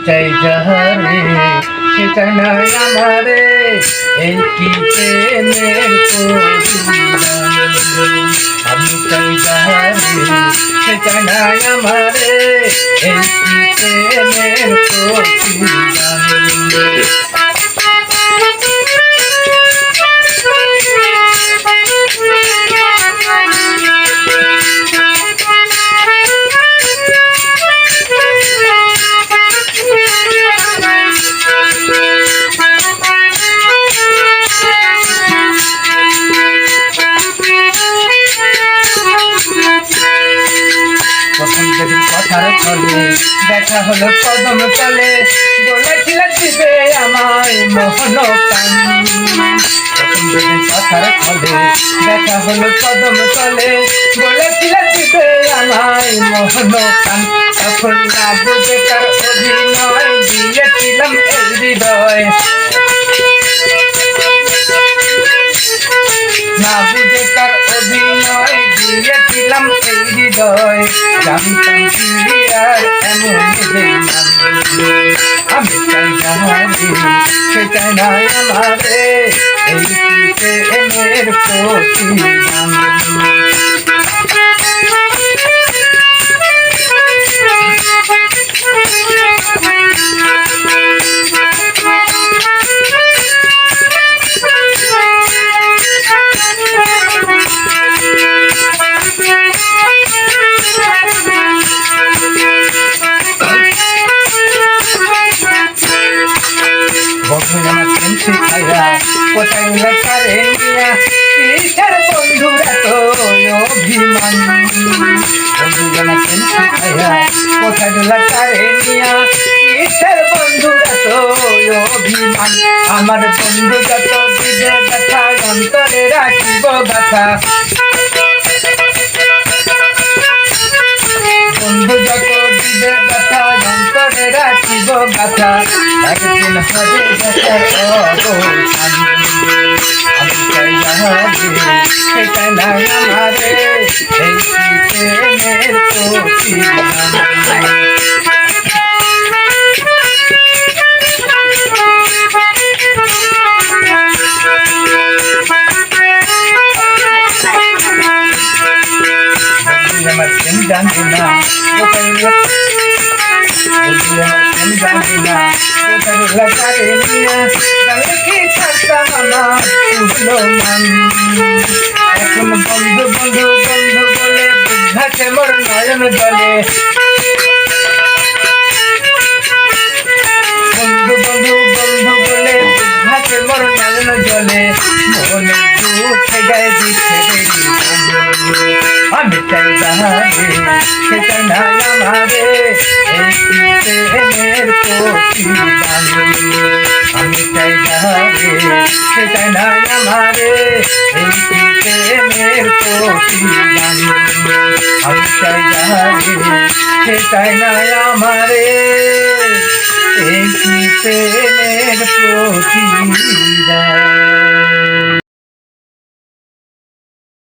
চাই যাহারে সেটা নয় আমারে এই কি প্রেমের প্রতিদান আমি চাই যাহারে সেটা নয় আমারে এই কি প্রেমের প্রতিদান প্রথম যেদিন কথার ছলে দেখা হলো কদম তলে বলেছিল দিবে আমায় মোহন কান প্রথম যেদিন কথার ছলে দেখা হলো কদম তলে বলেছিল দিবে আমায় মোহন কান তখন না বুঝে তার অভিনয় দিয়েছিলাম এই হৃদয় না বুঝে তার অভিনয় দিয়েছিলাম এই হৃদয় জানতাম কি আর এমন দেখলাম আমি চাই যাহারে সেটা নয় আমারে এই প্রেমের প্রতিদান কোথায় লতারে নিয়া কিসের বন্ধুরা তো অভিমান বন্ধুরা শিখাইয়া কোথায় লতারে নিয়া কিসের বন্ধুরা তো অভিমান আমার বন্ধু যত দিবে ব্যথা অন্তরে রাখিব ব্যথা বন্ধু যত দিবে ব্যথা অন্তরে রাখিব ব্যথা একদিন হবে ব্যথার অবসান আমি চাই যাহারে সেটা নয় আমারে এই প্রেমের প্রতিদান আমার প্রেম জানি না কোথায় জানি না কোথায় লতারে নিয়া জানলে কি থাকতাম আমার উঠলো মান এখন বন্ধু বন্ধু বন্ধু বলে বুঝাছে মোর নয়ন জলে বন্ধু বন্ধু বন্ধু বলে বুঝাছে মোর নয়ন জলে মনে দুঃখে গায়ে দিচ্ছে আমি চাই যাহারে সেটা নয় আমারে এই প্রেমের প্রতিদান আমি চাই যাহারে সেটা নয় আমারে এই প্রেমের প্রতিদান আমি চাই যাহারে সেটা নয় আমারে এই প্রেমের প্রতিদান